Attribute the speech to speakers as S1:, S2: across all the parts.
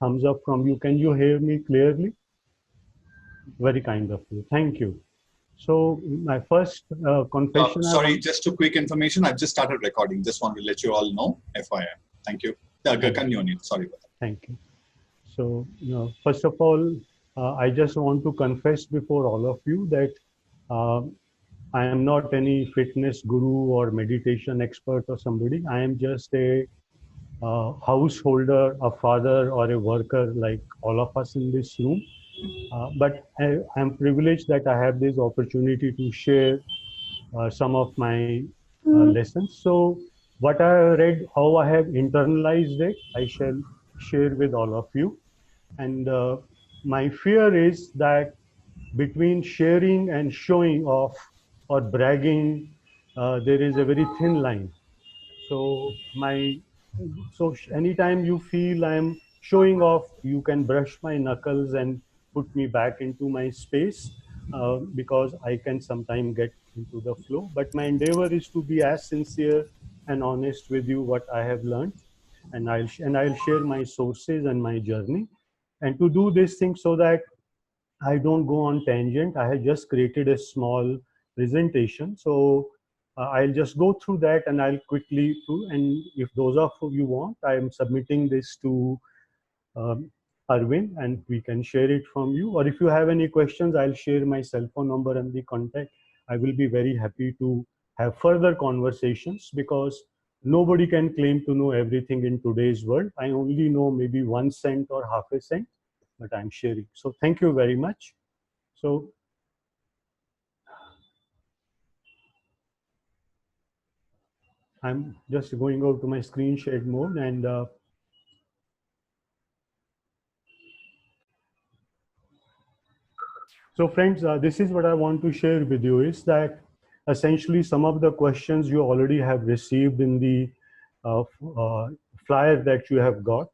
S1: thumbs up from you. Can you hear me clearly? Very kind of you. Thank you. So my first confession.
S2: Sorry, just a quick information. I've just started recording. Just want to let you all know, FYI. Thank you. Sorry about that.
S1: Thank you. So, first of all, I just want to confess before all of you that I am not any fitness guru or meditation expert or somebody. I am just a householder, a father, or a worker like all of us in this room. But I am privileged that I have this opportunity to share some of my lessons. So what I have read, how I have internalized it, I shall share with all of you. And my fear is that between sharing and showing off or bragging, there is a very thin line. So anytime you feel I'm showing off, you can brush my knuckles and put me back into my space, because I can sometimes get into the flow. But my endeavor is to be as sincere and honest with you what I have learned, and I'll share my sources and my journey, and to do this thing so that I don't go on tangent. I have just created a small presentation. So I'll just go through that and I'll quickly through. And if those of you want, I am submitting this to Arvind and we can share it from you. Or if you have any questions, I'll share my cell phone number and the contact. I will be very happy to have further conversations because nobody can claim to know everything in today's world. I only know maybe 1 cent or half a cent, but I'm sharing. So thank you very much. So I'm just going out to my screen share mode and so friends, this is what I want to share with you is that essentially some of the questions you already have received in the flyer that you have got.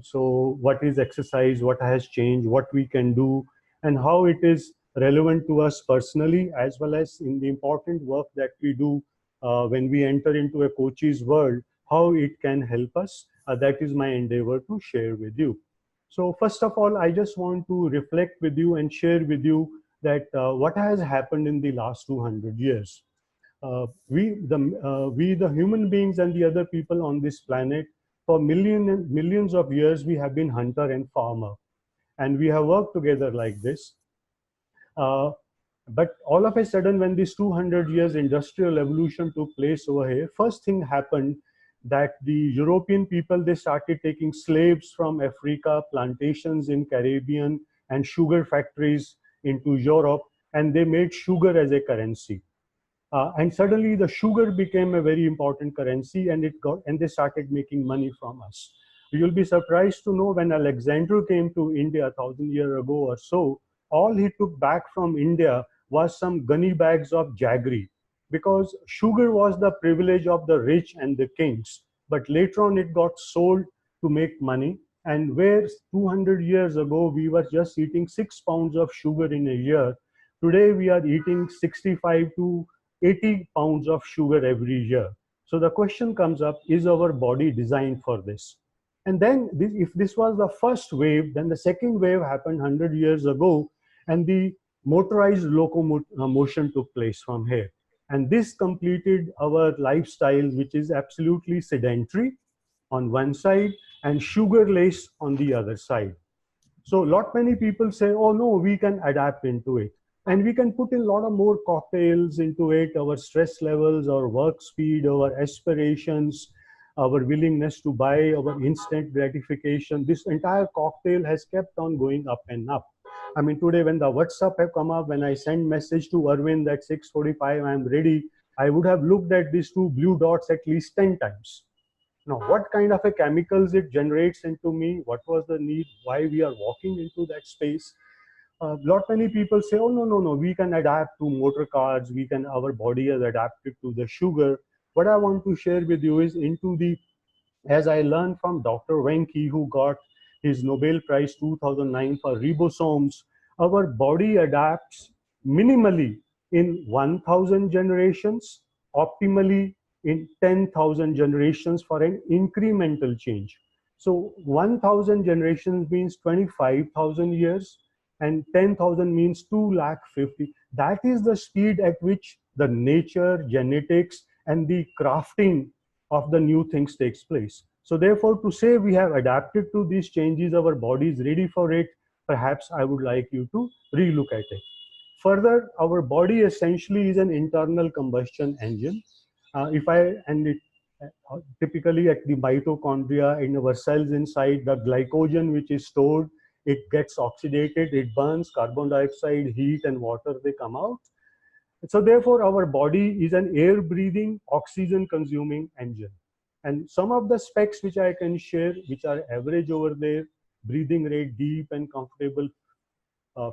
S1: So what is exercise, what has changed, what we can do, and how it is relevant to us personally, as well as in the important work that we do when we enter into a coach's world, how it can help us. That is my endeavor to share with you. So first of all, I just want to reflect with you and share with you that what has happened in the last 200 years. We the human beings and the other people on this planet, for millions of years, we have been hunter and farmer. And we have worked together like this. But all of a sudden, when this 200 years industrial evolution took place over here, first thing happened that the European people, they started taking slaves from Africa, plantations in Caribbean, and sugar factories into Europe, and they made sugar as a currency. And suddenly the sugar became a very important currency, and they started making money from us. You'll be surprised to know when Alexander came to India 1,000 years ago or so, all he took back from India was some gunny bags of jaggery, because sugar was the privilege of the rich and the kings. But later on it got sold to make money. And where 200 years ago we were just eating 6 pounds of sugar in a year, today we are eating 65 to 80 pounds of sugar every year. So the question comes up, is our body designed for this? And then if this was the first wave, then the second wave happened 100 years ago, and the motorized locomotion took place from here. And this completed our lifestyle, which is absolutely sedentary on one side and sugar-laced on the other side. So many people say, oh no, we can adapt into it. And we can put in a lot of more cocktails into it, our stress levels, our work speed, our aspirations, our willingness to buy, our instant gratification. This entire cocktail has kept on going up and up. I mean, today when the WhatsApp have come up, when I send message to Arvind at 6:45, I'm ready, I would have looked at these 2 blue dots at least 10 times. Now, what kind of a chemicals it generates into me? What was the need? Why we are walking into that space? Many people say, oh, no, we can adapt to motor cars. Our body has adapted to the sugar. What I want to share with you is as I learned from Dr. Wenke, who got his Nobel Prize 2009 for ribosomes, our body adapts minimally in 1,000 generations, optimally in 10,000 generations for an incremental change. So 1000 generations means 25,000 years, and 10,000 means 250,000. That is the speed at which the nature, genetics, and the crafting of the new things takes place. So therefore, to say we have adapted to these changes, our body is ready for it, perhaps I would like you to relook at it. Further, our body essentially is an internal combustion engine. If I and it typically at the mitochondria in our cells inside, the glycogen which is stored, it gets oxidated, it burns, carbon dioxide, heat, and water, they come out. So therefore, our body is an air breathing, oxygen consuming engine. And some of the specs which I can share, which are average over there: breathing rate deep and comfortable,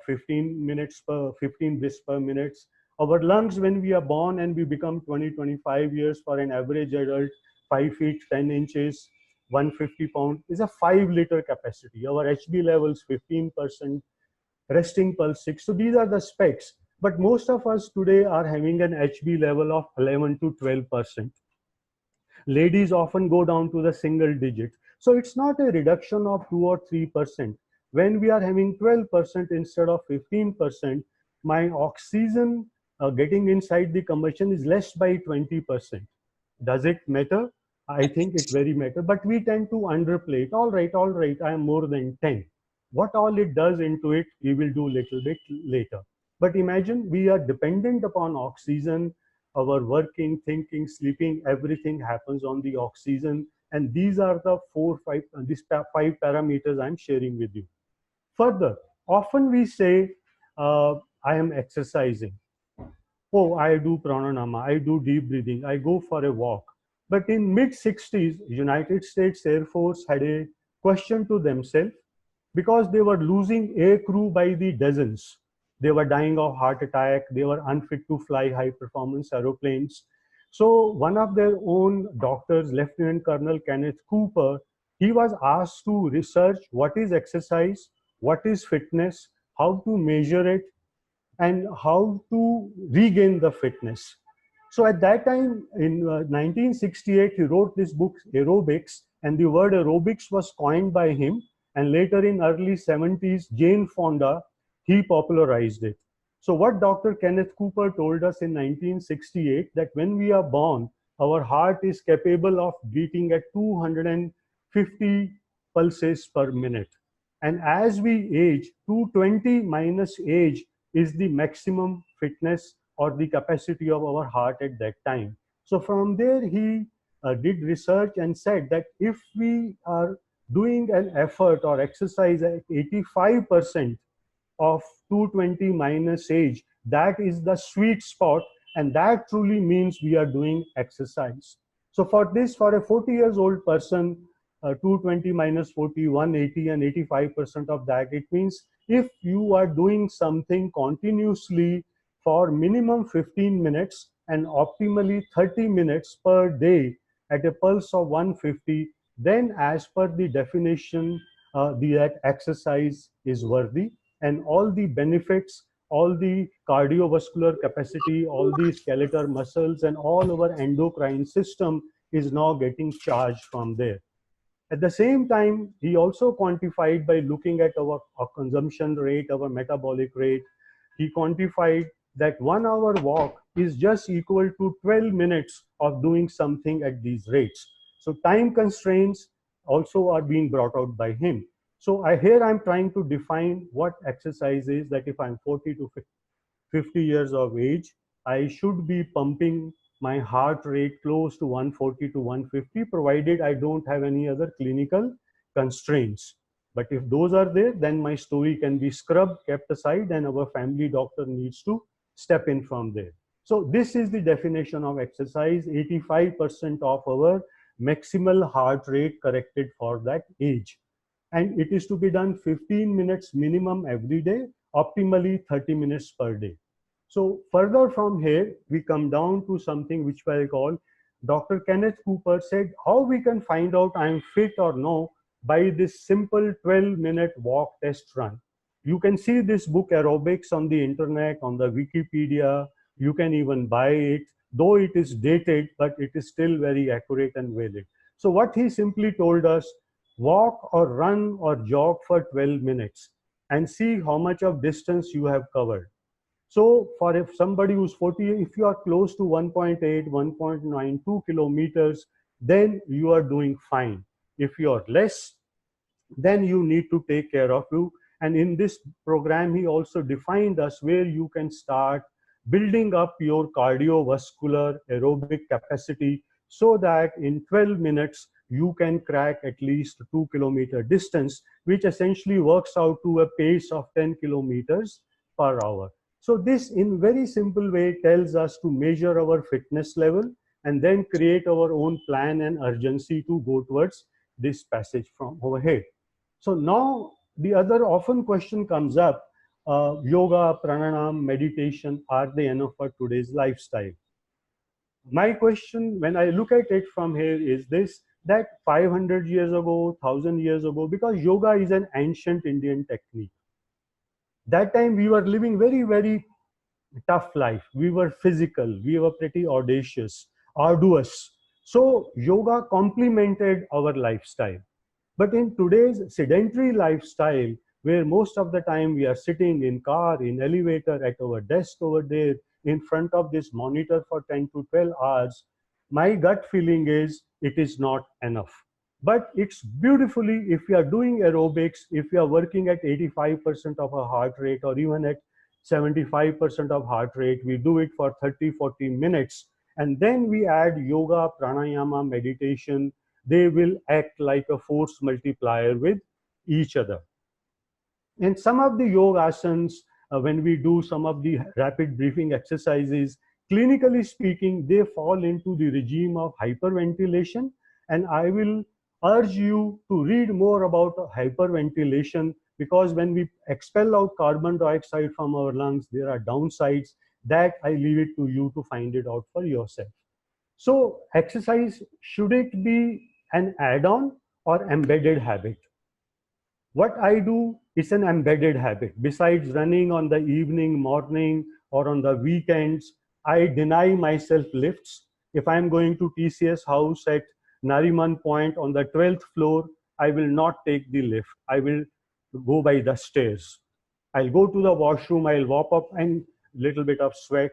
S1: 15 breaths per minute. Our lungs, when we are born and we become 20-25 years, for an average adult, 5 feet 10 inches, 150 pounds, is a 5-liter capacity. Our HB levels 15%, resting pulse 6. So these are the specs. But most of us today are having an HB level of 11 to 12%. Ladies often go down to the single digit. So it's not a reduction of 2 or 3%. When we are having 12% instead of 15%, my oxygen getting inside the combustion is less by 20%. Does it matter? I think it very matter, but we tend to underplay it. All right, I am more than 10. What all it does into it, we will do little bit later. But imagine we are dependent upon oxygen. Our working, thinking, sleeping, everything happens on the oxygen. And these are the these 5 parameters I'm sharing with you. Further, often we say, I am exercising. Oh, I do pranayama, I do deep breathing, I go for a walk. But in mid-60s, United States Air Force had a question to themselves, because they were losing air crew by the dozens. They were dying of heart attack. They were unfit to fly high performance aeroplanes. So one of their own doctors, Lieutenant Colonel Kenneth Cooper, he was asked to research what is exercise, what is fitness, how to measure it, and how to regain the fitness. So at that time, in 1968, he wrote this book, Aerobics, and the word aerobics was coined by him. And later in early 70s, Jane Fonda, he popularized it. So what Dr. Kenneth Cooper told us in 1968, that when we are born, our heart is capable of beating at 250 pulses per minute. And as we age, 220 minus age is the maximum fitness or the capacity of our heart at that time. So from there, he did research and said that if we are doing an effort or exercise at 85% of 220 minus age, that is the sweet spot, and that truly means we are doing exercise. So for this, for a 40 years old person, 220 minus 40, 180, and 85% of that, it means if you are doing something continuously for minimum 15 minutes and optimally 30 minutes per day at a pulse of 150, then as per the definition, that exercise is worthy, and all the benefits, all the cardiovascular capacity, all the skeletal muscles, and all our endocrine system is now getting charged from there. At the same time, he also quantified by looking at our consumption rate, our metabolic rate. He quantified that 1 hour walk is just equal to 12 minutes of doing something at these rates. So time constraints also are being brought out by him. So here I'm trying to define what exercise is, that if I'm 40 to 50 years of age, I should be pumping my heart rate close to 140 to 150, provided I don't have any other clinical constraints. But if those are there, then my story can be scrubbed, kept aside, and our family doctor needs to step in from there. So this is the definition of exercise: 85% of our maximal heart rate corrected for that age. And it is to be done 15 minutes minimum every day, optimally 30 minutes per day. So further from here, we come down to something which I call, Dr. Kenneth Cooper said, how we can find out I'm fit or no by this simple 12-minute walk test run. You can see this book Aerobics on the internet, on the Wikipedia. You can even buy it, though it is dated, but it is still very accurate and valid. So what he simply told us, walk or run or jog for 12 minutes and see how much of distance you have covered. So for if somebody who's 40, if you are close to 1.8, 1.92 kilometers, then you are doing fine. If you are less, then you need to take care of you. And in this program, he also defined us where you can start building up your cardiovascular aerobic capacity so that in 12 minutes, you can crack at least 2 kilometer distance, which essentially works out to a pace of 10 kilometers per hour. So this in very simple way tells us to measure our fitness level and then create our own plan and urgency to go towards this passage from overhead. So now the other often question comes up, yoga, pranayam, meditation, are they enough for today's lifestyle? My question when I look at it from here is this, that 500 years ago, 1000 years ago, because yoga is an ancient Indian technique. That time we were living very, very tough life. We were physical, we were pretty audacious, arduous. So yoga complemented our lifestyle. But in today's sedentary lifestyle, where most of the time we are sitting in car, in elevator, at our desk over there, in front of this monitor for 10 to 12 hours, my gut feeling is it is not enough. But it's beautifully, if we are doing aerobics, if we are working at 85% of our heart rate or even at 75% of heart rate, we do it for 30, 40 minutes, and then we add yoga, pranayama, meditation, they will act like a force multiplier with each other. And some of the yoga asanas, when we do some of the rapid breathing exercises, clinically speaking, they fall into the regime of hyperventilation. And I will urge you to read more about hyperventilation, because when we expel out carbon dioxide from our lungs, there are downsides that I leave it to you to find it out for yourself. So exercise, should it be an add-on or embedded habit? What I do is an embedded habit. Besides running on the evening, morning, or on the weekends, I deny myself lifts. If I'm going to TCS house at Nariman Point on the 12th floor, I will not take the lift. I will go by the stairs. I'll go to the washroom, I'll walk up and little bit of sweat.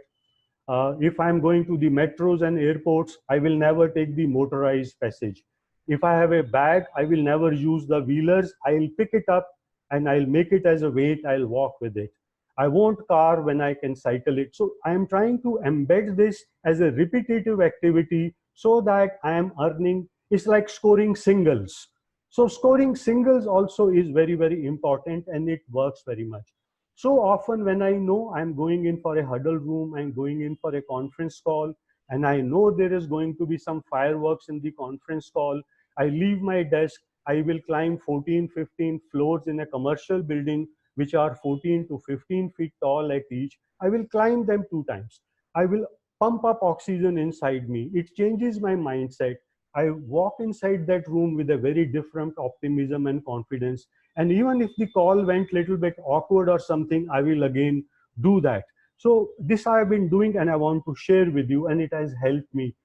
S1: If I'm going to the metros and airports, I will never take the motorized passage. If I have a bag, I will never use the wheelers. I'll pick it up and I'll make it as a weight. I'll walk with it. I won't car when I can cycle it. So I am trying to embed this as a repetitive activity so that I am earning. It's like scoring singles. So scoring singles also is very, very important, and it works very much. So often when I know I'm going in for a huddle room, I'm going in for a conference call, and I know there is going to be some fireworks in the conference call, I leave my desk, I will climb 14, 15 floors in a commercial building, which are 14 to 15 feet tall at each. I will climb them 2 times. I will pump up oxygen inside me. It changes my mindset. I walk inside that room with a very different optimism and confidence. And even if the call went a little bit awkward or something, I will again do that. So this I have been doing and I want to share with you, and it has helped me.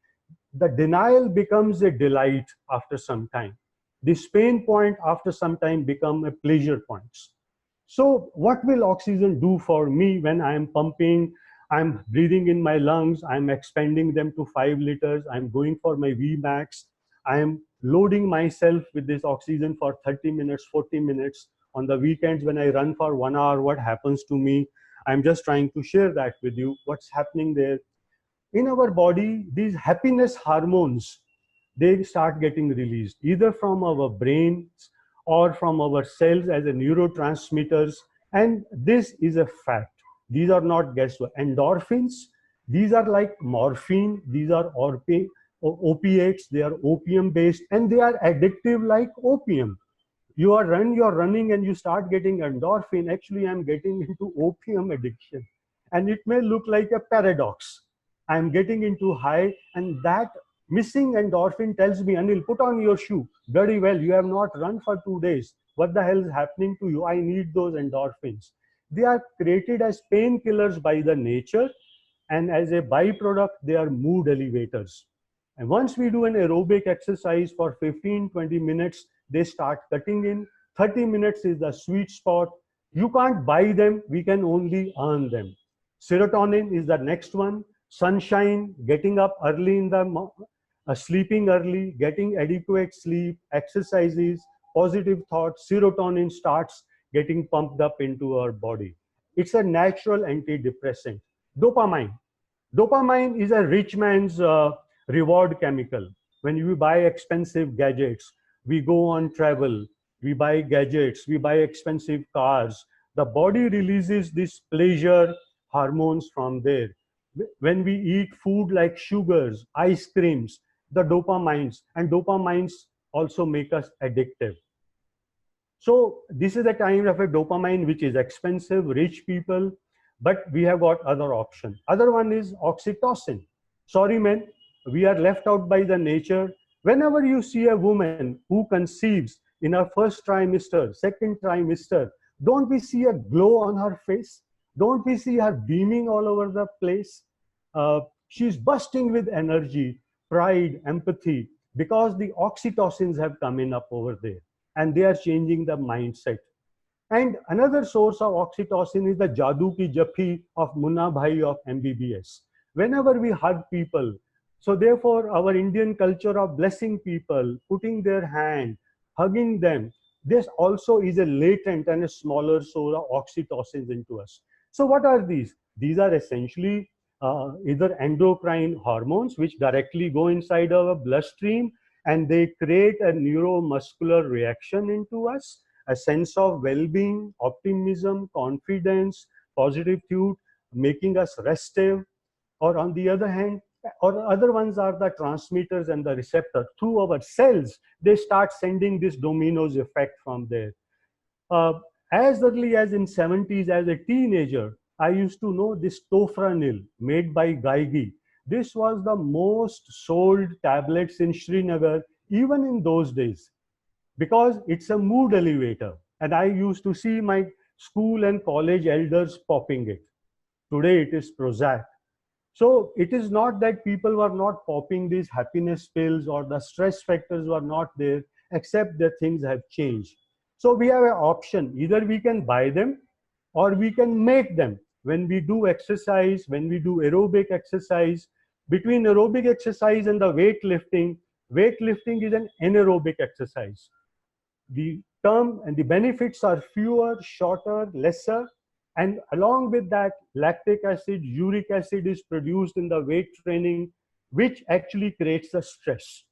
S1: The denial becomes a delight after some time. This pain point after some time become a pleasure points. So what will oxygen do for me when I am pumping, I'm breathing in my lungs, I'm expanding them to 5 liters, I'm going for my Vmax, I am loading myself with this oxygen for 30 minutes, 40 minutes. On the weekends when I run for 1 hour, what happens to me? I'm just trying to share that with you, what's happening there. In our body, these happiness hormones, they start getting released either from our brains or from our cells as a neurotransmitters. And this is a fact. These are not guesswork. Endorphins, these are like morphine, these are opiates, they are opium based, and they are addictive like opium. You're running and you start getting endorphin. Actually, I'm getting into opium addiction. And it may look like a paradox. I'm getting into high, and that missing endorphin tells me, Anil, put on your shoe. Very well, you have not run for 2 days. What the hell is happening to you? I need those endorphins. They are created as painkillers by the nature, and as a byproduct, they are mood elevators. And once we do an aerobic exercise for 15, 20 minutes, they start cutting in. 30 minutes is the sweet spot. You can't buy them, we can only earn them. Serotonin is the next one. Sunshine, getting up early in the sleeping early, getting adequate sleep, exercises, positive thoughts, serotonin starts getting pumped up into our body. It's a natural antidepressant. Dopamine. Dopamine is a rich man's reward chemical. When we buy expensive gadgets, we go on travel, we buy gadgets, we buy expensive cars, the body releases this pleasure hormones from there. When we eat food like sugars, ice creams, the dopamines, and dopamines also make us addictive. So this is a kind of a dopamine which is expensive, rich people, but we have got other option. Other one is oxytocin. Sorry men, we are left out by the nature. Whenever you see a woman who conceives in her first trimester, second trimester, don't we see a glow on her face? Don't we see her beaming all over the place? She's bursting with energy, pride, empathy, because the oxytocins have come in up over there and they are changing the mindset. And another source of oxytocin is the Jadoo Ki Jaffi of Munna Bhai of MBBS. Whenever we hug people, so therefore our Indian culture of blessing people, putting their hand, hugging them, this also is a latent and a smaller source of oxytocins into us. So what are these? These are essentially either endocrine hormones which directly go inside our bloodstream and they create a neuromuscular reaction into us, a sense of well-being, optimism, confidence, positivity, making us restive. Or on the other hand, or other ones are the transmitters and the receptor. Through our cells, they start sending this dominoes effect from there. As early as in 70s, as a teenager, I used to know this Tofranil made by Geigy. This was the most sold tablets in Srinagar, even in those days, because it's a mood elevator. And I used to see my school and college elders popping it. Today it is Prozac. So it is not that people were not popping these happiness pills or the stress factors were not there, except that things have changed. So we have an option. Either we can buy them or we can make them. When we do exercise, when we do aerobic exercise, between aerobic exercise and the weightlifting is an anaerobic exercise. The term and the benefits are fewer, shorter, lesser, and along with that, lactic acid, uric acid is produced in the weight training, which actually creates the stress.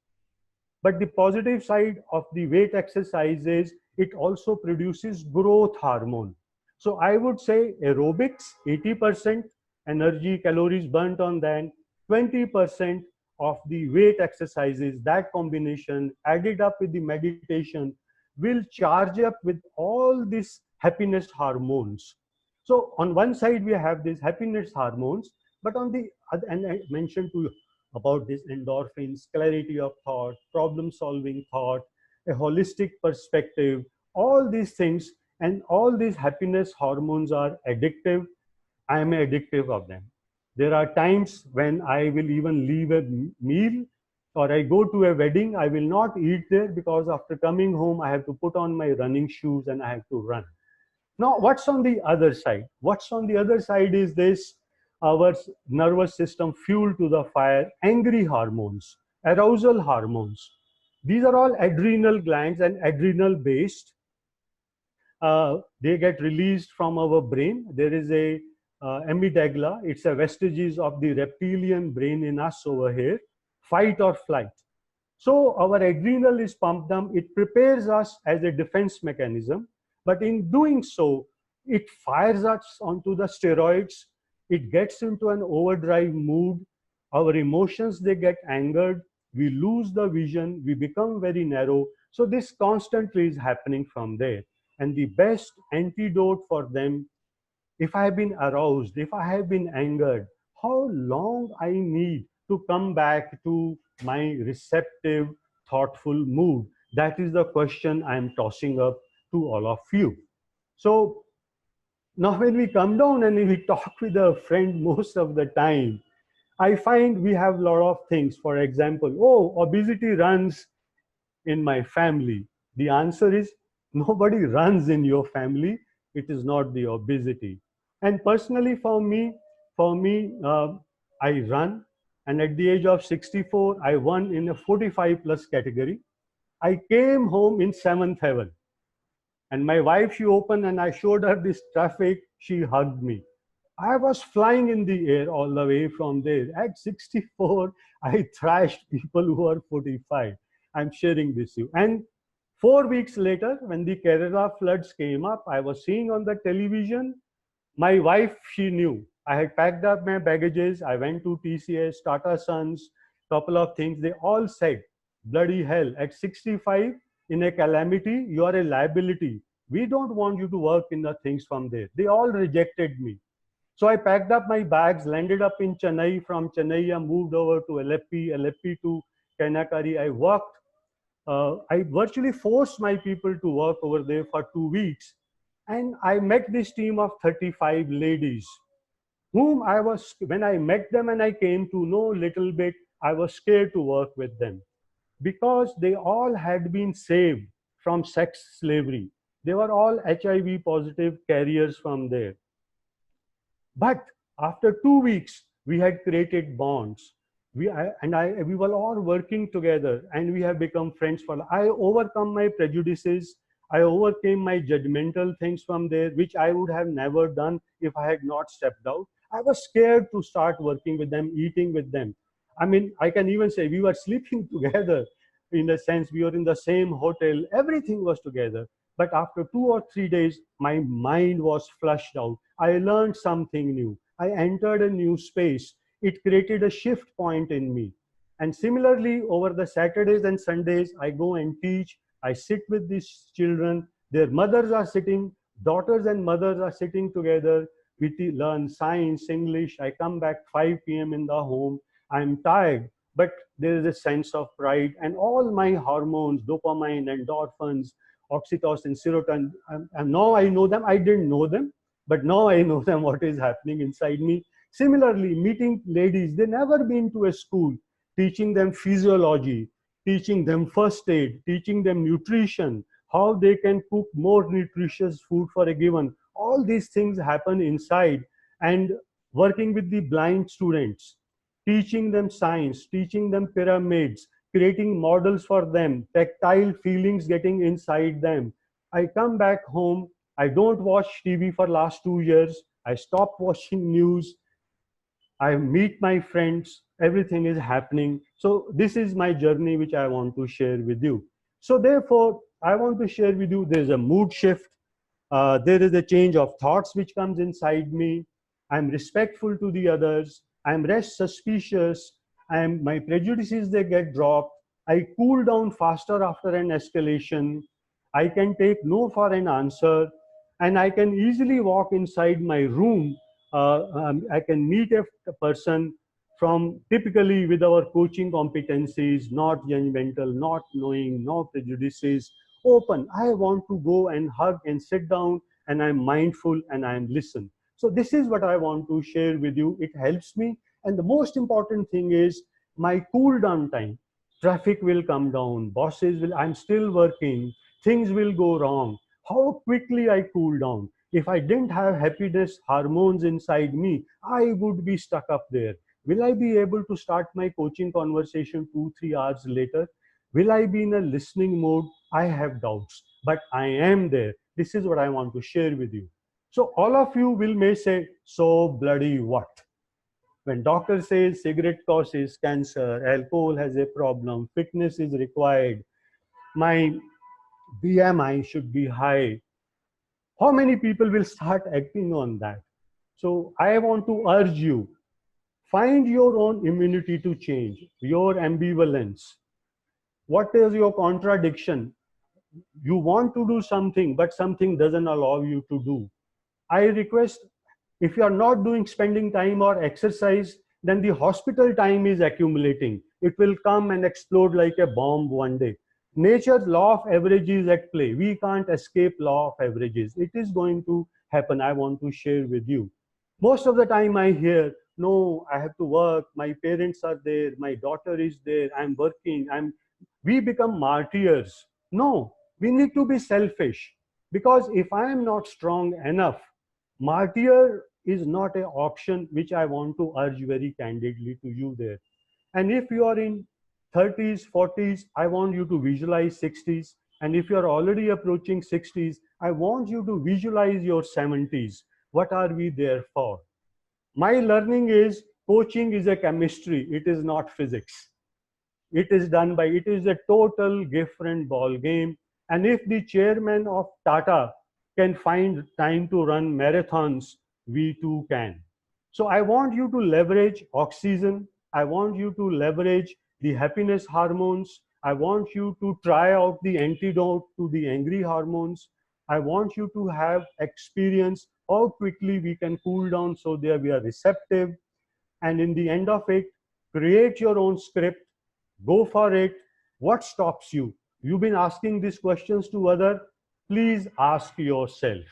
S1: But the positive side of the weight exercise is it also produces growth hormone. So I would say aerobics, 80% energy calories burnt on that, 20% of the weight exercises, that combination added up with the meditation will charge up with all these happiness hormones. So on one side we have these happiness hormones, but on the other, and I mentioned to you about this endorphins, clarity of thought, problem solving thought, a holistic perspective, all these things, and all these happiness hormones are addictive. I am addictive of them. There are times when I will even leave a meal or I go to a wedding, I will not eat there because after coming home, I have to put on my running shoes and I have to run. Now, what's on the other side? What's on the other side is this, our nervous system fuel to the fire, angry hormones, arousal hormones. These are all adrenal glands and adrenal based. They get released from our brain. There is a amygdala. It's a vestiges of the reptilian brain in us over here, fight or flight. So our adrenal is pumped up. It prepares us as a defense mechanism. But in doing so, it fires us onto the steroids. It gets into an overdrive mood. Our emotions, they get angered. We lose the vision. We become very narrow. So this constantly is happening from there. And the best antidote for them, if I have been aroused, if I have been angered, how long I need to come back to my receptive, thoughtful mood? That is the question I am tossing up to all of you. So now when we come down and we talk with a friend most of the time, I find we have a lot of things. For example, oh, obesity runs in my family. The answer is nobody runs in your family. It is not the obesity. And personally, for me, I run, and at the age of 64, I won in a 45 plus category. I came home in seventh heaven, and my wife, she opened, and I showed her this traffic. She hugged me. I was flying in the air all the way from there. At 64, I thrashed people who are 45. I'm sharing this with you. And 4 weeks later, when the Kerala floods came up, I was seeing on the television. My wife, she knew. I had packed up my baggages. I went to TCS, Tata Sons, couple of things. They all said, bloody hell, at 65, in a calamity, you are a liability. We don't want you to work in the things from there. They all rejected me. So I packed up my bags, landed up in Chennai. From Chennai, I moved over to Aleppi, Aleppi to Kanakari. I worked. I virtually forced my people to work over there for 2 weeks. And I met this team of 35 ladies, whom I was, when I met them and I came to know a little bit, I was scared to work with them because they all had been saved from sex slavery. They were all HIV positive carriers from there. But after 2 weeks, we had created bonds. We were all working together, and we have become friends for life. I overcome my prejudices. I overcame my judgmental things from there, which I would have never done if I had not stepped out. I was scared to start working with them, eating with them. I mean, I can even say we were sleeping together. In a sense, we were in the same hotel. Everything was together. But after 2 or 3 days, my mind was flushed out. I learned something new. I entered a new space. It created a shift point in me. And similarly, over the Saturdays and Sundays, I go and teach. I sit with these children. Their mothers are sitting, daughters and mothers are sitting together. We learn science, English. I come back 5 p.m. in the home. I'm tired, but there is a sense of pride. And all my hormones, dopamine, endorphins, oxytocin, serotonin, and now I know them. I didn't know them, but now I know them, what is happening inside me. Similarly, meeting ladies, they never been to a school, teaching them physiology, teaching them first aid, teaching them nutrition, how they can cook more nutritious food for a given. All these things happen inside. And working with the blind students, teaching them science, teaching them pyramids, creating models for them, tactile feelings getting inside them. I come back home. I don't watch TV for last 2 years. I stop watching news. I meet my friends. Everything is happening. So this is my journey, which I want to share with you. So therefore, I want to share with you, there's a mood shift. There is a change of thoughts which comes inside me. I'm respectful to the others. I'm less suspicious. My prejudices, they get dropped. I cool down faster after an escalation. I can take no for an answer. And I can easily walk inside my room. I can meet a person from typically with our coaching competencies, not judgmental, not knowing, no prejudices, open. I want to go and hug and sit down, and I'm mindful and I'm listen. So this is what I want to share with you. It helps me. And the most important thing is my cool down time. Traffic will come down, bosses will, I'm still working, things will go wrong. How quickly I cool down. If I didn't have happiness hormones inside me, I would be stuck up there. Will I be able to start my coaching conversation 2, 3 hours later? Will I be in a listening mode? I have doubts, but I am there. This is what I want to share with you. So all of you will may say, so bloody what? When doctor says cigarette causes cancer, alcohol has a problem, fitness is required, my BMI should be high, how many people will start acting on that? So I want to urge you, find your own immunity to change, your ambivalence. What is your contradiction? You want to do something, but something doesn't allow you to do. I request, if you are not doing spending time or exercise, then the hospital time is accumulating. It will come and explode like a bomb one day. Nature's law of averages is at play. We can't escape law of averages. It is going to happen. I want to share with you. Most of the time I hear, no, I have to work. My parents are there. My daughter is there. I'm working. We become martyrs. No, We need to be selfish, because if I am not strong enough, martyr is not an option which I want to urge very candidly to you there. And if you are in 30s, 40s, I want you to visualize 60s. And if you are already approaching 60s, I want you to visualize your 70s. What are we there for? My learning is coaching is a chemistry, it is not physics. It is done by, it is a total different ball game. And if the chairman of Tata can find time to run marathons, we too can. So I want you to leverage oxygen. I want you to leverage the happiness hormones. I want you to try out the antidote to the angry hormones. I want you to have experience how quickly we can cool down so that we are receptive. And in the end of it, create your own script. Go for it. What stops you? You've been asking these questions to others. Please ask yourself.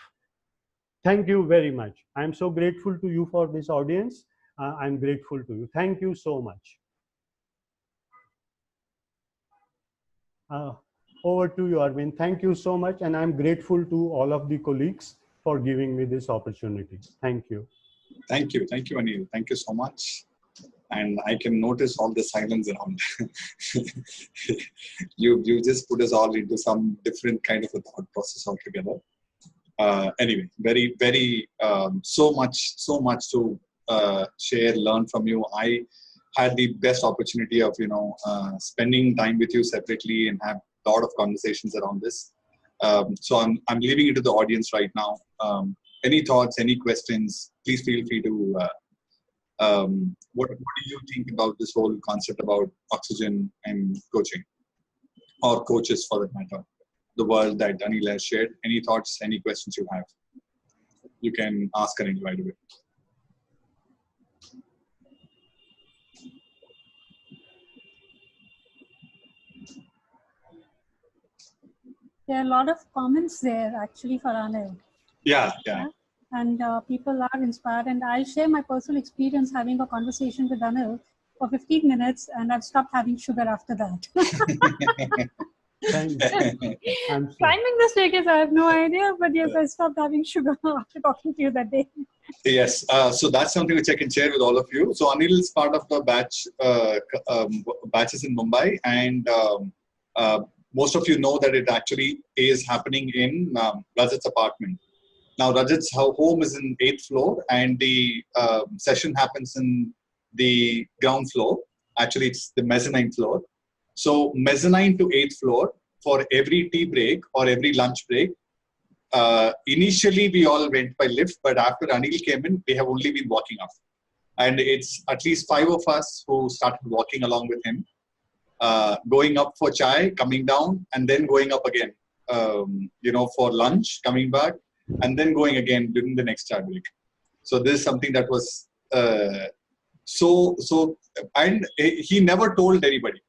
S1: Thank you very much. I'm so grateful to you for this audience. I'm grateful to you. Thank you so much. Over to you, Arvind. Thank you so much. And I'm grateful to all of the colleagues for giving me this opportunity. Thank you.
S2: Thank you. Thank you, Anil. Thank you so much. And I can notice all the silence around. you just put us all into some different kind of a thought process altogether. Anyway, very so much to share, learn from you. I had the best opportunity of spending time with you separately and have a lot of conversations around this. So I'm leaving it to the audience right now. Any thoughts, any questions? Please feel free to. What do you think about this whole concept about oxygen and coaching, or coaches for that matter? The world that Anil has shared. Any thoughts, any questions you have? You can ask Anil right away.
S3: There are a lot of comments there actually for Anil.
S2: Yeah.
S3: And people are inspired. And I'll share my personal experience having a conversation with Anil for 15 minutes, and I've stopped having sugar after that. Climbing the staircase, I have no idea, but yes, I stopped having sugar after talking to you that day.
S2: Yes, so that's something which I can share with all of you. So Anil is part of the batches in Mumbai, and most of you know that it actually is happening in Rajat's apartment. Now Rajat's home is in 8th floor, and the session happens in the ground floor. Actually, it's the mezzanine floor. So mezzanine to 8th floor, for every tea break or every lunch break, initially we all went by lift, but after Anil came in, we have only been walking up. And it's at least 5 of us who started walking along with him, going up for chai, coming down, and then going up again, for lunch, coming back, and then going again during the next chai break. So this is something that was and he never told anybody.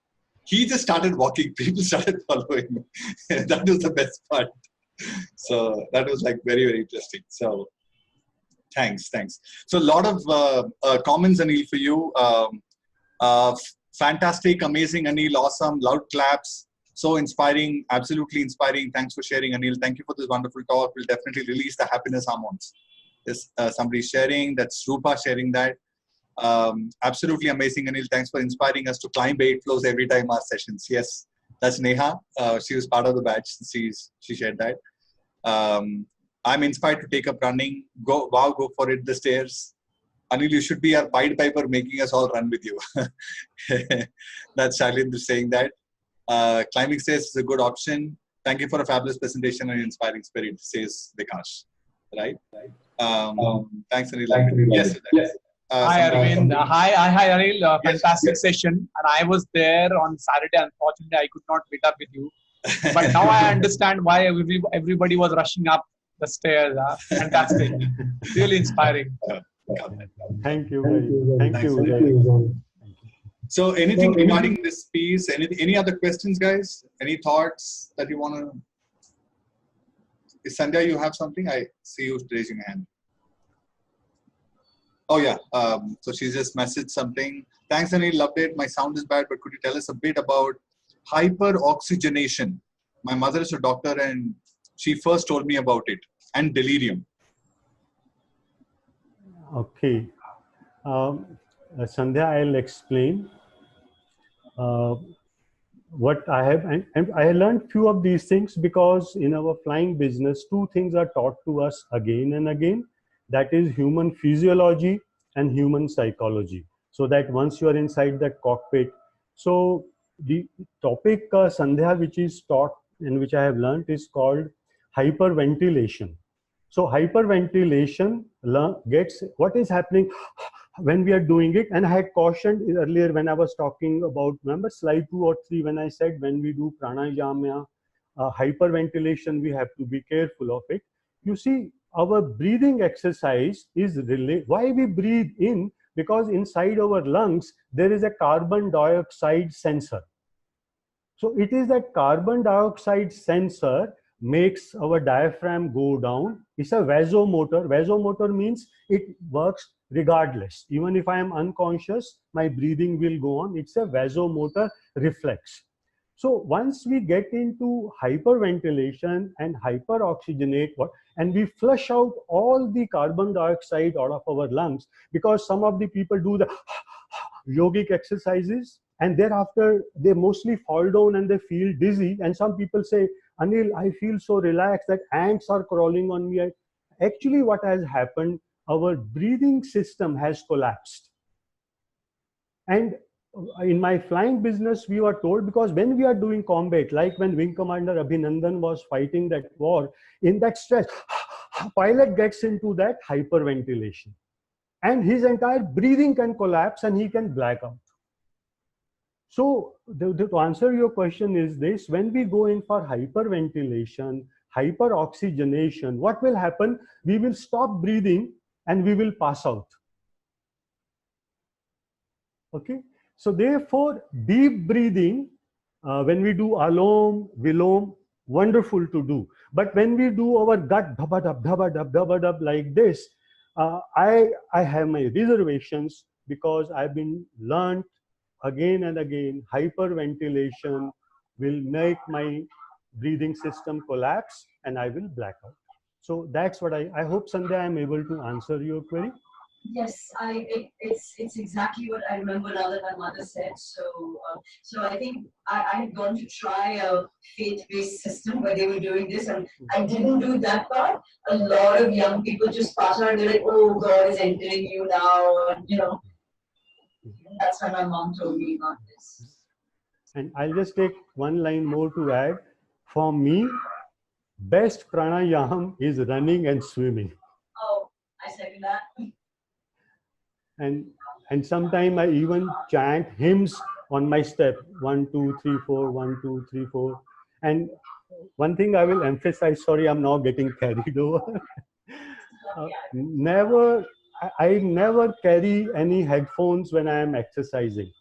S2: He just started walking. People started following. That was the best part. So that was like very, very interesting. So thanks. So a lot of comments, Anil, for you. Fantastic, amazing, Anil, awesome, loud claps. So inspiring, absolutely inspiring. Thanks for sharing, Anil. Thank you for this wonderful talk. We'll definitely release the happiness hormones. There's somebody sharing, that's Rupa sharing that. Absolutely amazing, Anil. Thanks for inspiring us to climb 8 floors every time our sessions. Yes, that's Neha. She was part of the batch. She shared that. I'm inspired to take up running. Go for it. The stairs. Anil, you should be our Pied Piper, making us all run with you. That's Shailendra saying that. Climbing stairs is a good option. Thank you for a fabulous presentation and inspiring spirit, says Vikash. Right? Thanks, Anil. Yes.
S4: Hi, Arvind. Hi, Anil. Fantastic session. And I was there on Saturday. Unfortunately, I could not meet up with you. But now I understand why everybody was rushing up the stairs. Fantastic. Really inspiring.
S1: Thank you. Thank you.
S2: So anything regarding this piece? Any other questions, guys? Any thoughts that you want to? Sandhya, you have something? I see you raising your hand. Oh yeah, so she just messaged something. Thanks, Anil, loved it. My sound is bad, but could you tell us a bit about hyperoxygenation? My mother is a doctor and she first told me about it and delirium.
S1: Okay. Sandhya, I'll explain what I have, and I learned few of these things because in our flying business, two things are taught to us again and again. That is human physiology and human psychology. So that once you are inside that cockpit, so the topic Sandhya, which is taught and which I have learned, is called hyperventilation. So hyperventilation gets what is happening when we are doing it. And I had cautioned earlier when I was talking about, remember slide 2 or 3, when I said when we do pranayama, hyperventilation, we have to be careful of it. You see, our breathing exercise is why we breathe in, because inside our lungs there is a carbon dioxide sensor. So it is that carbon dioxide sensor makes our diaphragm go down. It's a vasomotor. Vasomotor means it works regardless. Even if I am unconscious, my breathing will go on. It's a vasomotor reflex. So once we get into hyperventilation and hyperoxygenate, and we flush out all the carbon dioxide out of our lungs, because some of the people do the yogic exercises and thereafter they mostly fall down and they feel dizzy. And some people say, Anil, I feel so relaxed that ants are crawling on me. Actually, what has happened, our breathing system has collapsed. And in my flying business, we were told, because when we are doing combat, like when Wing Commander Abhinandan was fighting that war, in that stress, pilot gets into that hyperventilation. And his entire breathing can collapse and he can black out. So to answer your question is this: when we go in for hyperventilation, hyperoxygenation, what will happen? We will stop breathing and we will pass out. Okay. So therefore, deep breathing, when we do alom, vilom, wonderful to do. But when we do our gut dab like this, I have my reservations, because I've been learned again and again, hyperventilation will make my breathing system collapse and I will black out. So that's what I hope, Sandhya, I'm able to answer your query.
S5: Yes, it's exactly what I remember now that my mother said. So I think I had gone to try a faith-based system where they were doing this, and I didn't do that part. A lot of young people just pass out and they're like, "Oh, God is entering you now," and that's when my mom told me about this.
S1: And I'll just take one line more to add. For me, best pranayam is running and swimming.
S5: Oh, I second that.
S1: And sometime I even chant hymns on my step, 1 2 3 4, 1 2 3 4. And one thing I will emphasize, sorry, I'm now getting carried over. I never carry any headphones when I am exercising.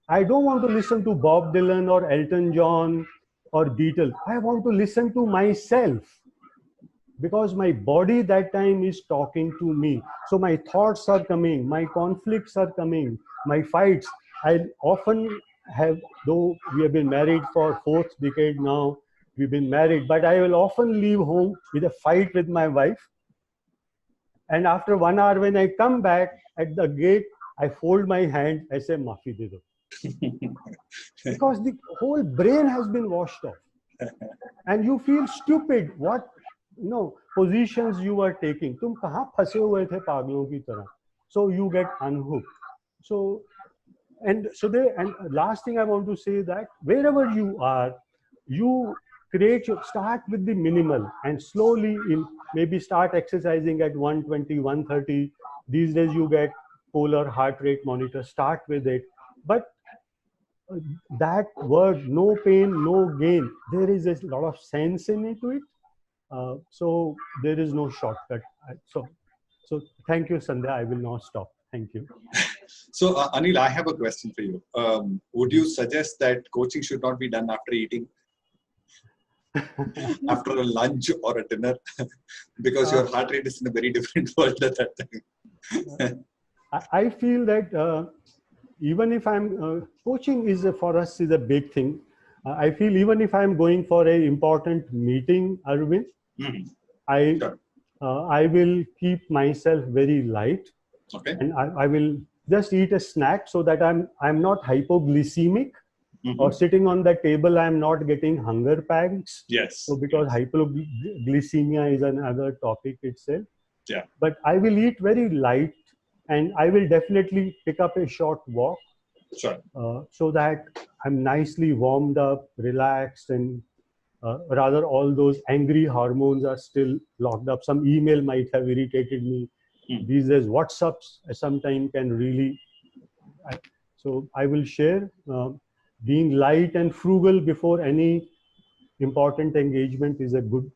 S1: I don't want to listen to Bob Dylan or Elton John or Beatles. I want to listen to myself, because my body that time is talking to me. So my thoughts are coming, my conflicts are coming, my fights. I often have, though we have been married for 4th decade now, we've been married, but I will often leave home with a fight with my wife. And after 1 hour, when I come back at the gate, I fold my hand, I say, Maafi de do. Because the whole brain has been washed off. And you feel stupid. What positions you are taking. Tum kahan phase hue the paglon ki tarah. So you get unhooked. So last thing I want to say, that wherever you are, you start with the minimal and slowly maybe start exercising at 120, 130. These days you get polar heart rate monitor, start with it. But that word, no pain, no gain, there is a lot of sense in it to it. So there is no shortcut. So thank you, Sandhya. I will not stop. Thank you.
S2: So Anil, I have a question for you. Would you suggest that coaching should not be done after eating? After a lunch or a dinner? Because your heart rate is in a very different world at that time.
S1: I feel that even if I'm coaching is for us is a big thing. I feel even if I'm going for a important meeting, Arvind,
S2: Mhm.
S1: I
S2: Sure.
S1: I will keep myself very light,
S2: Okay.
S1: and I will just eat a snack so that I'm not hypoglycemic,
S2: Mhm.
S1: or sitting on the table I'm not getting hunger pangs.
S2: Yes.
S1: So because
S2: Yes.
S1: hypoglycemia is another topic itself.
S2: Yeah.
S1: But I will eat very light, and I will definitely pick up a short walk,
S2: Sure.
S1: so that I'm nicely warmed up, relaxed, and rather all those angry hormones are still locked up. Some email might have irritated me.
S2: Hmm.
S1: These days, WhatsApps sometimes can really. So I will share being light and frugal before any important engagement is a good,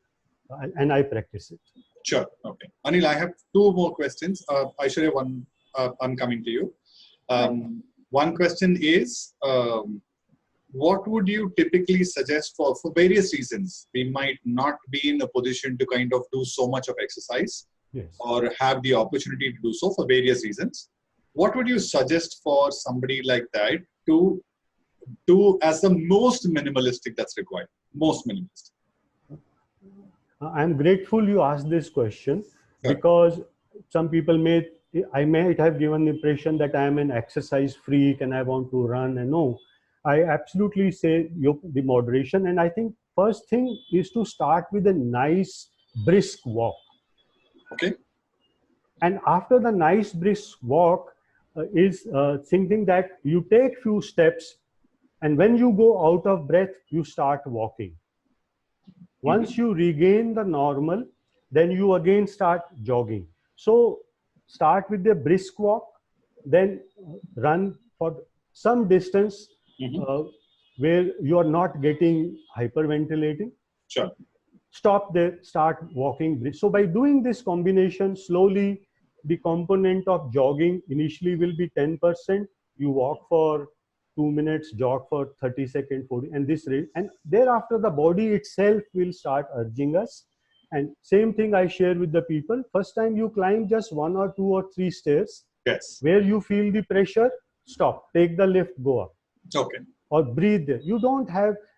S1: and I practice it.
S2: Sure. Okay. Anil, I have two more questions. Aishwarya, one, I'm coming to you. One question is, what would you typically suggest for various reasons? We might not be in a position to kind of do so much of exercise,
S1: Yes.
S2: or have the opportunity to do so for various reasons. What would you suggest for somebody like that to do as the most minimalistic that's required? Most minimalistic.
S1: I'm grateful you asked this question,
S2: Sure.
S1: because some people I might have given the impression that I am an exercise freak and I want to run. And no, I absolutely say the moderation. And I think first thing is to start with a nice brisk walk.
S2: Okay.
S1: And after the nice brisk walk is thinking that you take few steps, and when you go out of breath, you start walking. Once you regain the normal, then you again start jogging. So start with a brisk walk, then run for some distance where you are not getting hyperventilating.
S2: Sure.
S1: Stop there, start walking. So by doing this combination, slowly the component of jogging initially will be 10%. You walk for 2 minutes, jog for 30 seconds, 40, and this rate. And thereafter, the body itself will start urging us. And same thing I share with the people. First time you climb just 1 or 2 or 3 stairs,
S2: Yes.
S1: where you feel the pressure, stop, take the lift, go up.
S2: Okay.
S1: Or breathe there.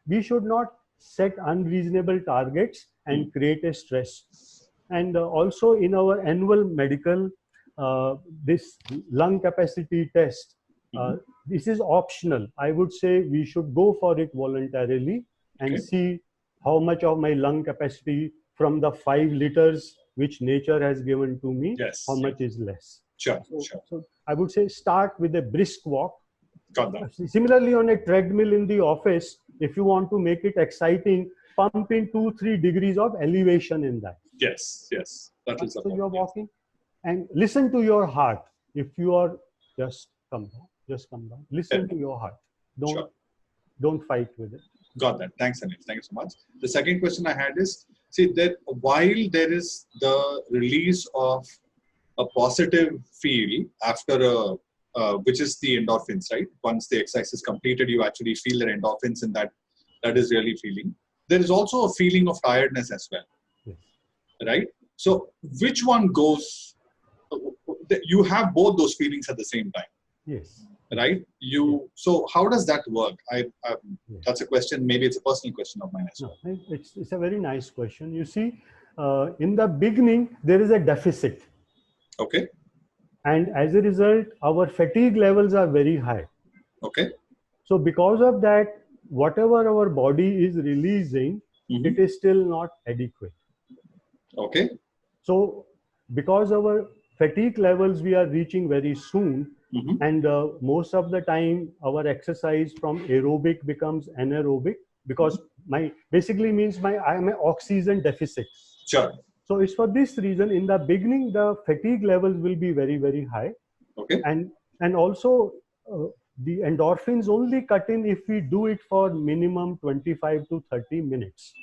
S1: We should not set unreasonable targets and create a stress. And also in our annual medical, this lung capacity test, this is optional. I would say we should go for it voluntarily and see how much of my lung capacity from the 5 liters which nature has given to me, how much is less.
S2: Sure.
S1: So I would say start with a brisk walk.
S2: Got that.
S1: Similarly, on a treadmill in the office, if you want to make it exciting, pump in 2-3 degrees of elevation in that.
S2: Yes. That is.
S1: So you're walking, and listen to your heart. If you are, just come down. Listen to your heart. Don't fight with it.
S2: Got that. Thanks, Anil. Thank you so much. The second question I had is, see, that while there is the release of a positive feel after which is the endorphins, right? Once the exercise is completed, you actually feel the endorphins, and that is really feeling. There is also a feeling of tiredness as well, right? So which one goes? You have both those feelings at the same time.
S1: Yes.
S2: Right? So how does that work? That's a question. Maybe it's a personal question of mine as well.
S1: No, it's a very nice question. You see, in the beginning there is a deficit.
S2: Okay.
S1: And as a result, our fatigue levels are very high.
S2: Okay.
S1: So because of that, whatever our body is releasing, it is still not adequate.
S2: Okay.
S1: So because our fatigue levels we are reaching very soon, and most of the time our exercise from aerobic becomes anaerobic, because basically means I am an oxygen deficit.
S2: Sure.
S1: So it's for this reason, in the beginning, the fatigue levels will be very, very high.
S2: Okay.
S1: And also the endorphins only cut in if we do it for minimum 25 to 30 minutes.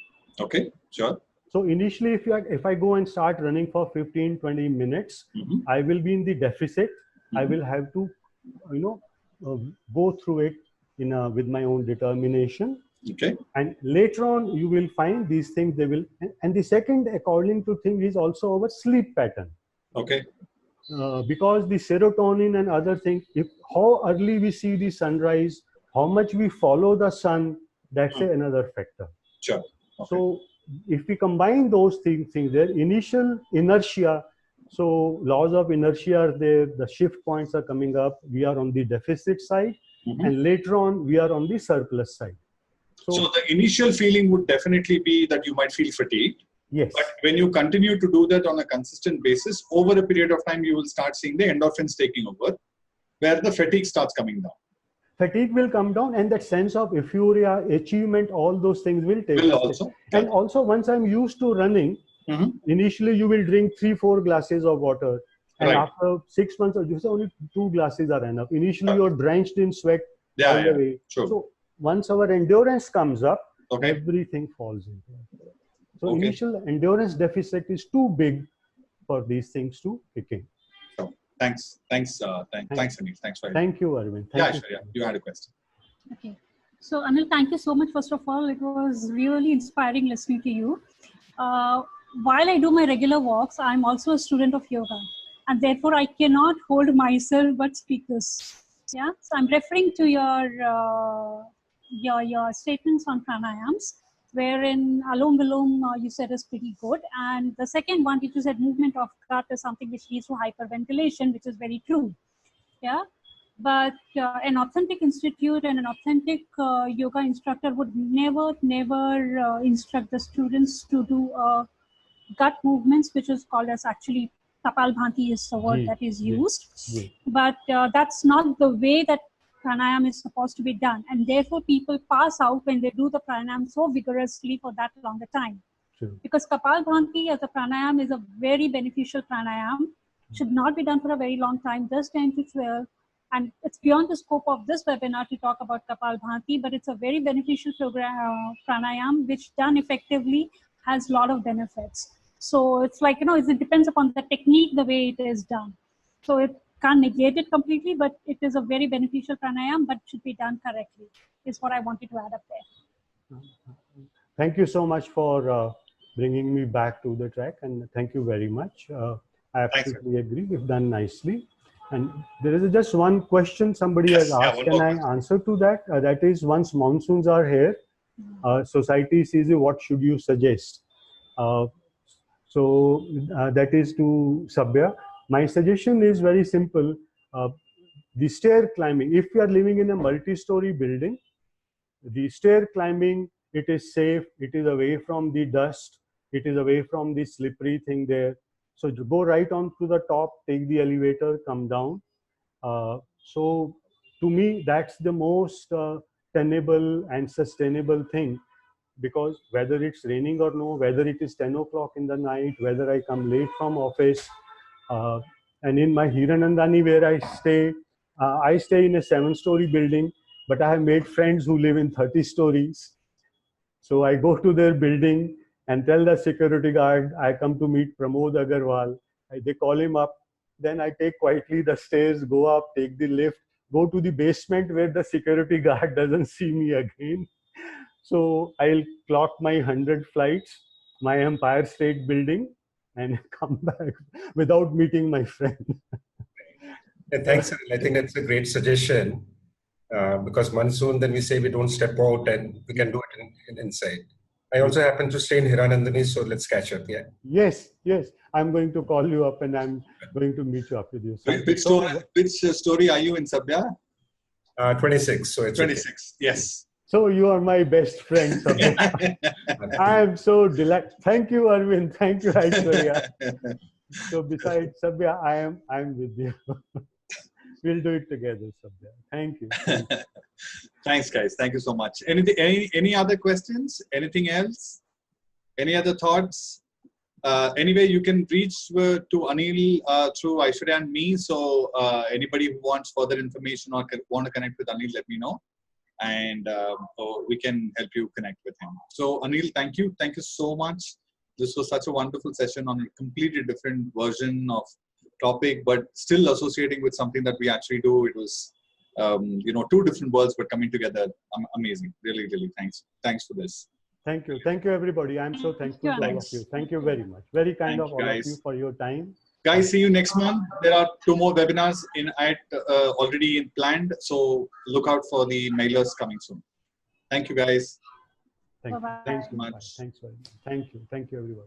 S2: Okay, sure.
S1: So initially, if I go and start running for 15, 20 minutes, I will be in the deficit. I will have to, go through it with my own determination.
S2: Okay.
S1: And later on, you will find these things, and the second, according to thing, is also our sleep pattern.
S2: Okay.
S1: Because the serotonin and other things, how early we see the sunrise, how much we follow the sun, That's another factor.
S2: Sure. Okay.
S1: So if we combine those things there, initial inertia, so laws of inertia are there, the shift points are coming up, we are on the deficit side, and later on we are on the surplus side.
S2: So the initial feeling would definitely be that you might feel fatigued.
S1: Yes.
S2: But when you continue to do that on a consistent basis, over a period of time, you will start seeing the endorphins taking over, where the fatigue starts coming down.
S1: Fatigue will come down, and that sense of euphoria, achievement, all those things will take place. And also, once I'm used to running, initially you will drink 3-4 glasses of water, and after 6 months, you say only 2 glasses are enough. Initially, you're drenched in sweat all the way.
S2: Sure.
S1: So once our endurance comes up, everything falls into it. So initial endurance deficit is too big for these things to kick in.
S2: Sure. Thanks, Anil. Thanks for it.
S1: Thank you, Arvind.
S2: You had a question.
S3: Okay. So Anil, thank you so much. First of all, it was really inspiring listening to you. While I do my regular walks, I'm also a student of yoga, and therefore I cannot hold myself but speak this. Yeah. So I'm referring to your statements on pranayams, wherein Alom Vilom you said is pretty good. And the second one, which you said movement of gut is something which leads to hyperventilation, which is very true. Yeah. But an authentic institute and an authentic yoga instructor would never instruct the students to do gut movements, which is called as actually Kapalbhati is the word that is used. But that's not the way that pranayam is supposed to be done, and therefore people pass out when they do the pranayam so vigorously for that longer time. Because Kapalbhati as a pranayam is a very beneficial pranayam, should not be done for a very long time, just 10 to 12, and it's beyond the scope of this webinar to talk about Kapalbhati, but it's a very beneficial pranayam which done effectively has a lot of benefits. So it's like, it depends upon the technique, the way it is done. So it can't negate it completely, but it is a very beneficial pranayam, but should be done correctly, is what I wanted to add up there.
S1: Thank you so much for bringing me back to the track, and thank you very much. I absolutely agree, you've done nicely. And there is just one question somebody has asked, can I answer to that? That is, once monsoons are here, society sees you, what should you suggest? So that is to Sabya. My suggestion is very simple. The stair climbing, if you are living in a multi-story building, the stair climbing, it is safe, it is away from the dust, it is away from the slippery thing there. So you go right on to the top, take the elevator, come down. So to me, that's the most tenable and sustainable thing, because whether it's raining or no, whether it is 10 o'clock in the night, whether I come late from office, and in my Hiranandani where I stay in a 7-story building, but I have made friends who live in 30 stories. So I go to their building and tell the security guard, I come to meet Pramod Agarwal. They call him up. Then I take quietly the stairs, go up, take the lift, go to the basement where the security guard doesn't see me again. So I'll clock my 100 flights, my Empire State Building, and come back without meeting my friend.
S6: Thanks, I think that's a great suggestion, because monsoon, then we say we don't step out and we can do it inside. I also happen to stay in Hiranandani, so let's catch up. Yeah.
S1: Yes. I'm going to call you up and I'm going to meet you up with you.
S2: Which story are you in, Sabya?
S6: 26. So it's
S2: 26.
S6: Okay.
S2: Yes.
S1: So you are my best friend. I am so delighted. Thank you, Arvind. Thank you, Aishwarya. So besides Sabya, I'm with you. We'll do it together, Sabya. Thank you.
S2: Thanks, guys. Thank you so much. Any other questions? Anything else? Any other thoughts? Anyway, you can reach to Anil through Aishwarya and me. So anybody who wants further information or want to connect with Anil, let me know. And we can help you connect with him. So Anil, thank you. Thank you so much. This was such a wonderful session on a completely different version of topic, but still associating with something that we actually do. It was, two different worlds, but coming together. Amazing. Really, really thanks. Thanks for this.
S1: Thank you. Thank you, everybody. I'm so thankful to all of you. Thank you very much. Very kind of all of you for your time.
S2: Guys, see you next month. There are 2 more webinars already planned. So look out for the mailers coming soon. Thank you. Thank you, guys.
S1: Thank you.
S3: Bye-bye.
S1: Thanks
S2: so much.
S1: Thanks very much. Thank you. Thank you, everyone.